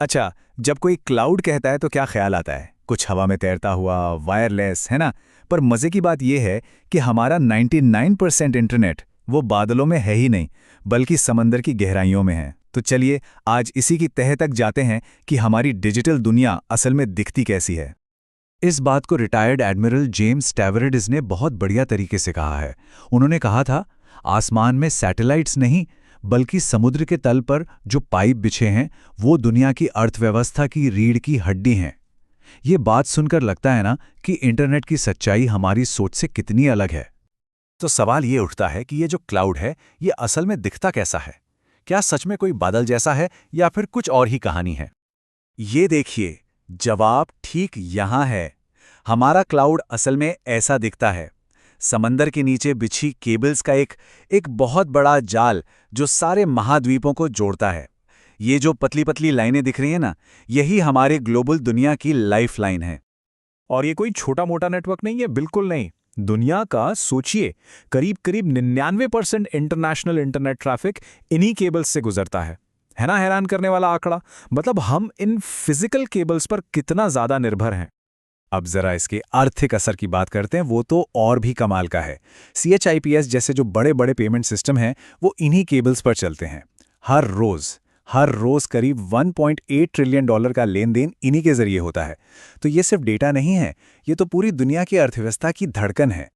अच्छा, जब कोई क्लाउड कहता है तो क्या ख्याल आता है? कुछ हवा में तैरता हुआ, वायरलेस, है ना? पर मज़े की बात यह है कि हमारा 99% इंटरनेट वो बादलों में है ही नहीं, बल्कि समंदर की गहराइयों में है। तो चलिए, आज इसी की तह तक जाते हैं कि हमारी डिजिटल दुनिया असल में दिखती कैसी है। इस बात को रिटायर्ड एडमिरल जेम्स टैवरेडिस ने बहुत बढ़िया तरीके से कहा है। उन्होंने कहा था, आसमान में सैटेलाइट्स नहीं, बल्कि समुद्र के तल पर जो पाइप बिछे हैं वो दुनिया की अर्थव्यवस्था की रीढ़ की हड्डी हैं। ये बात सुनकर लगता है ना कि इंटरनेट की सच्चाई हमारी सोच से कितनी अलग है। तो सवाल ये उठता है कि ये जो क्लाउड है, ये असल में दिखता कैसा है? क्या सच में कोई बादल जैसा है या फिर कुछ और ही कहानी है? ये देखिए, जवाब ठीक यहाँ है। हमारा क्लाउड असल में ऐसा दिखता है। समंदर के नीचे बिछी केबल्स का एक बहुत बड़ा जाल जो सारे महाद्वीपों को जोड़ता है। ये जो पतली पतली लाइनें दिख रही हैं ना, यही हमारे ग्लोबल दुनिया की लाइफ लाइन है। और ये कोई छोटा मोटा नेटवर्क नहीं है, बिल्कुल नहीं। दुनिया का सोचिए, करीब करीब 99% इंटरनेशनल इंटरनेट ट्रैफिक इन्हीं केबल्स से गुजरता है ना? हैरान करने वाला आंकड़ा। मतलब हम इन फिजिकल केबल्स पर कितना ज्यादा निर्भर हैं। अब जरा इसके आर्थिक असर की बात करते हैं, वो तो और भी कमाल का है। CHIPS जैसे जो बड़े बड़े पेमेंट सिस्टम हैं, वो इन्हीं केबल्स पर चलते हैं। हर रोज करीब $1.8 ट्रिलियन का लेन देन इन्हीं के जरिए होता है। तो ये सिर्फ डेटा नहीं है, ये तो पूरी दुनिया की अर्थव्यवस्था की धड़कन है।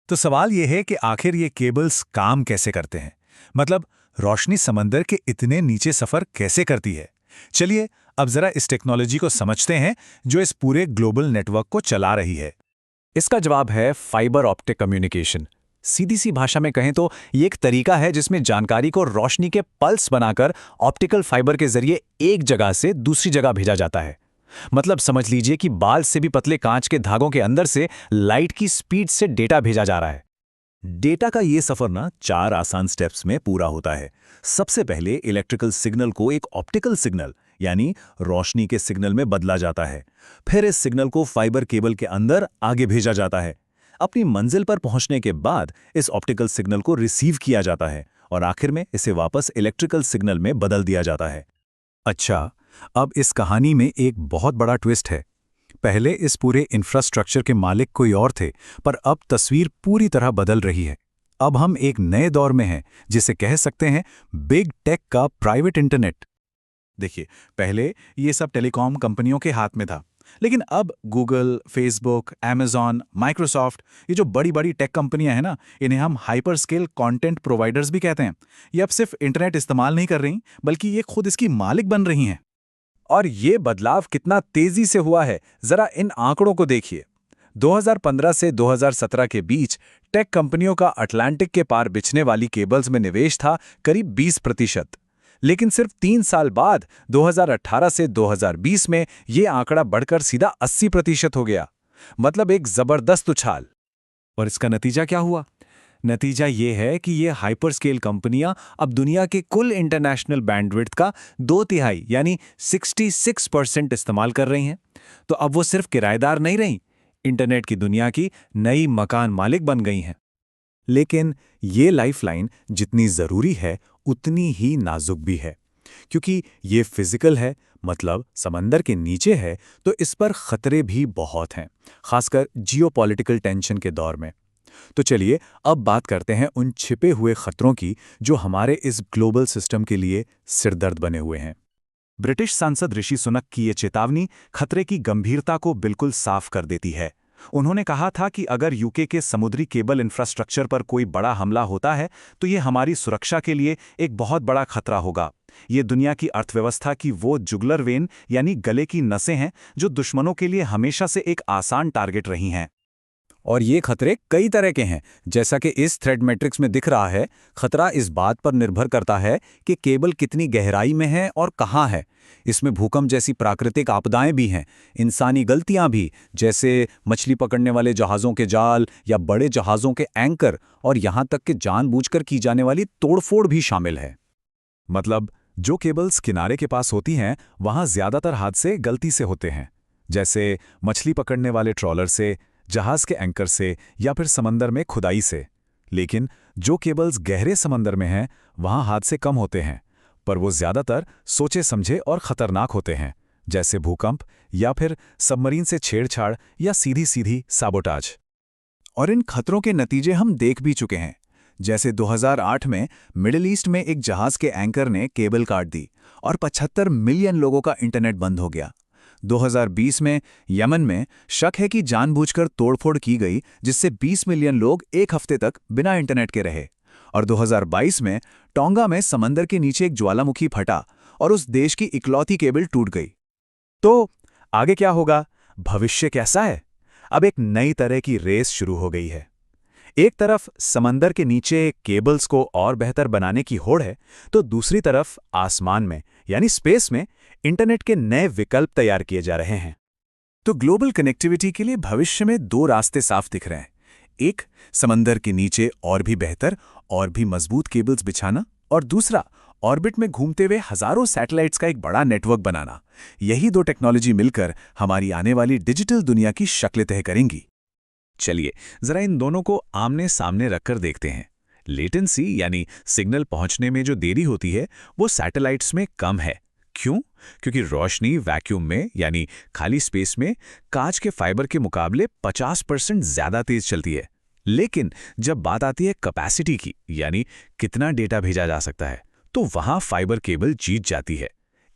तो सवाल ये है कि आखिर ये केबल्स काम कैसे करते हैं? मतलब रोशनी समंदर के इतने नीचे सफर कैसे करती है? चलिए, अब जरा इस टेक्नोलॉजी को समझते हैं जो इस पूरे ग्लोबल नेटवर्क को चला रही है। इसका जवाब है फाइबर ऑप्टिक कम्युनिकेशन। सीधी सी भाषा में कहें तो ये एक तरीका है जिसमें जानकारी को रोशनी के पल्स बनाकर ऑप्टिकल फाइबर के जरिए एक जगह से दूसरी जगह भेजा जाता है। मतलब समझ लीजिए कि बाल से भी पतले कांच के धागों के अंदर से लाइट की स्पीड से डेटा भेजा जा रहा है। डेटा का ये सफर ना 4 आसान स्टेप्स में पूरा होता है। सबसे पहले इलेक्ट्रिकल सिग्नल को एक ऑप्टिकल सिग्नल यानी रोशनी के सिग्नल में बदला जाता है। फिर इस सिग्नल को फाइबर केबल के अंदर आगे भेजा जाता है। अपनी मंजिल पर पहुंचने के बाद इस ऑप्टिकल सिग्नल को रिसीव किया जाता है और आखिर में इसे वापस इलेक्ट्रिकल सिग्नल में बदल दिया जाता है। अच्छा, अब इस कहानी में एक बहुत बड़ा ट्विस्ट है। पहले इस पूरे इंफ्रास्ट्रक्चर के मालिक कोई और थे, पर अब तस्वीर पूरी तरह बदल रही है। अब हम एक नए दौर में हैं, जिसे कह सकते हैं बिग टेक का प्राइवेट इंटरनेट। देखिए, पहले ये सब टेलीकॉम कंपनियों के हाथ में था, लेकिन अब गूगल, फेसबुक, अमेज़न, माइक्रोसॉफ्ट, ये जो बड़ी बड़ी टेक कंपनियां हैं ना, इन्हें हम हाइपर स्केल कंटेंट प्रोवाइडर्स भी कहते हैं। ये अब सिर्फ इंटरनेट इस्तेमाल नहीं कर रही, बल्कि ये खुद इसकी मालिक बन रही हैं। और ये बदलाव कितना तेजी से हुआ है, जरा इन आंकड़ों को देखिए। 2015 से 2017 के बीच टेक कंपनियों का अटलांटिक के पार बिछने वाली केबल्स में निवेश था करीब 20%। लेकिन सिर्फ 3 साल बाद 2018 से 2020 में ये आंकड़ा बढ़कर सीधा 80% हो गया। मतलब एक जबरदस्त उछाल। और इसका नतीजा क्या हुआ? नतीजा ये है कि ये हाइपर स्केल कंपनियां अब दुनिया के कुल इंटरनेशनल बैंडविड्थ का 2/3 यानी 66% इस्तेमाल कर रही हैं। तो अब वो सिर्फ किराएदार नहीं रहीं, इंटरनेट की दुनिया की नई मकान मालिक बन गई हैं। लेकिन ये लाइफलाइन जितनी जरूरी है, उतनी ही नाजुक भी है। क्योंकि ये फिजिकल है, मतलब समंदर के नीचे है, तो इस पर खतरे भी बहुत हैं, खासकर जियोपॉलिटिकल टेंशन के दौर में। तो चलिए, अब बात करते हैं उन छिपे हुए खतरों की जो हमारे इस ग्लोबल सिस्टम के लिए सिरदर्द बने हुए हैं। ब्रिटिश सांसद ऋषि सुनक की ये चेतावनी खतरे की गंभीरता को बिल्कुल साफ कर देती है। उन्होंने कहा था कि अगर यूके के समुद्री केबल इंफ्रास्ट्रक्चर पर कोई बड़ा हमला होता है, तो ये हमारी सुरक्षा के लिए एक बहुत बड़ा खतरा होगा। ये दुनिया की अर्थव्यवस्था की वो जुगलर वेन यानी गले की नसें हैं जो दुश्मनों के लिए हमेशा से एक आसान टारगेट रही हैं। और ये खतरे कई तरह के हैं, जैसा कि इस थ्रेड मैट्रिक्स में दिख रहा है। खतरा इस बात पर निर्भर करता है कि केबल कितनी गहराई में है और कहाँ है। इसमें भूकंप जैसी प्राकृतिक आपदाएं भी हैं, इंसानी गलतियां भी, जैसे मछली पकड़ने वाले जहाज़ों के जाल या बड़े जहाज़ों के एंकर, और यहाँ तक कि जानबूझकर की जाने वाली तोड़फोड़ भी शामिल है। मतलब जो केबल्स किनारे के पास होती हैं, वहाँ ज़्यादातर हादसे गलती से होते हैं, जैसे मछली पकड़ने वाले ट्रॉलर से, जहाज के एंकर से या फिर समंदर में खुदाई से। लेकिन जो केबल्स गहरे समंदर में हैं, वहां हादसे कम होते हैं। पर वो ज्यादातर सोचे समझे और खतरनाक होते हैं, जैसे भूकंप या फिर सबमरीन से छेड़छाड़ या सीधी सीधी साबोटाज। और इन खतरों के नतीजे हम देख भी चुके हैं। जैसे 2008 में मिडिल ईस्ट में एक जहाज के एंकर ने केबल काट दी और 75 मिलियन लोगों का इंटरनेट बंद हो गया। 2020 में यमन में शक है कि जानबूझकर तोड़फोड़ की गई, जिससे 20 मिलियन लोग एक हफ्ते तक बिना इंटरनेट के रहे। और 2022 में टोंगा में समंदर के नीचे एक ज्वालामुखी फटा और उस देश की इकलौती केबल टूट गई। तो आगे क्या होगा? भविष्य कैसा है? अब एक नई तरह की रेस शुरू हो गई है। एक तरफ समंदर के नीचे केबल्स को और बेहतर बनाने की होड़ है, तो दूसरी तरफ आसमान में यानी स्पेस में इंटरनेट के नए विकल्प तैयार किए जा रहे हैं। तो ग्लोबल कनेक्टिविटी के लिए भविष्य में दो रास्ते साफ दिख रहे हैं। एक, समंदर के नीचे और भी बेहतर और भी मजबूत केबल्स बिछाना, और दूसरा, ऑर्बिट में घूमते हुए हजारों सैटेलाइट्स का एक बड़ा नेटवर्क बनाना। यही दो टेक्नोलॉजी मिलकर हमारी आने वाली डिजिटल दुनिया की शक्ल तय करेंगी। चलिए जरा इन दोनों को आमने सामने रखकर देखते हैं। लेटेंसी यानी सिग्नल पहुंचने में जो देरी होती है वो सैटेलाइट्स में कम है। क्यों? क्योंकि रोशनी वैक्यूम में यानी खाली स्पेस में कांच के फाइबर के मुकाबले 50% ज्यादा तेज चलती है। लेकिन जब बात आती है कैपेसिटी की, यानी कितना डेटा भेजा जा सकता है, तो वहां फाइबर केबल जीत जाती है।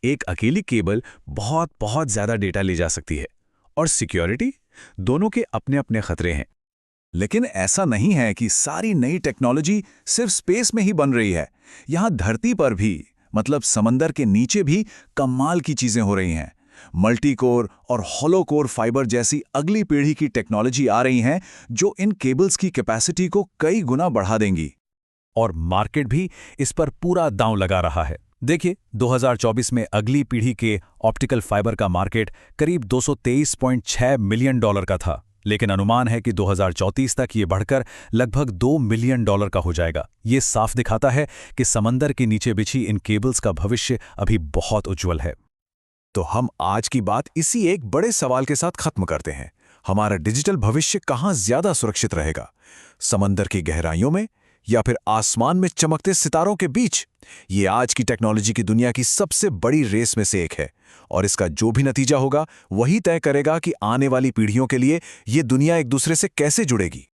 एक अकेली केबल बहुत बहुत ज्यादा डेटा ले जा सकती है। और सिक्योरिटी, दोनों के अपने अपने खतरे हैं। लेकिन ऐसा नहीं है कि सारी नई टेक्नोलॉजी सिर्फ स्पेस में ही बन रही है। यहां धरती पर भी, मतलब समंदर के नीचे भी कमाल की चीजें हो रही हैं। मल्टी कोर और हॉलो कोर फाइबर जैसी अगली पीढ़ी की टेक्नोलॉजी आ रही हैं, जो इन केबल्स की कैपेसिटी को कई गुना बढ़ा देंगी। और मार्केट भी इस पर पूरा दांव लगा रहा है। देखिए, 2024 में अगली पीढ़ी के ऑप्टिकल फाइबर का मार्केट करीब $223.6 मिलियन का था, लेकिन अनुमान है कि 2034 तक ये बढ़कर लगभग $2 मिलियन का हो जाएगा। ये साफ दिखाता है कि समंदर के नीचे बिछी इन केबल्स का भविष्य अभी बहुत उज्जवल है। तो हम आज की बात इसी एक बड़े सवाल के साथ खत्म करते हैं। हमारा डिजिटल भविष्य कहाँ ज्यादा सुरक्षित रहेगा? समंदर की गहराइयों में या फिर आसमान में चमकते सितारों के बीच? ये आज की टेक्नोलॉजी की दुनिया की सबसे बड़ी रेस में से एक है, और इसका जो भी नतीजा होगा वही तय करेगा कि आने वाली पीढ़ियों के लिए ये दुनिया एक दूसरे से कैसे जुड़ेगी।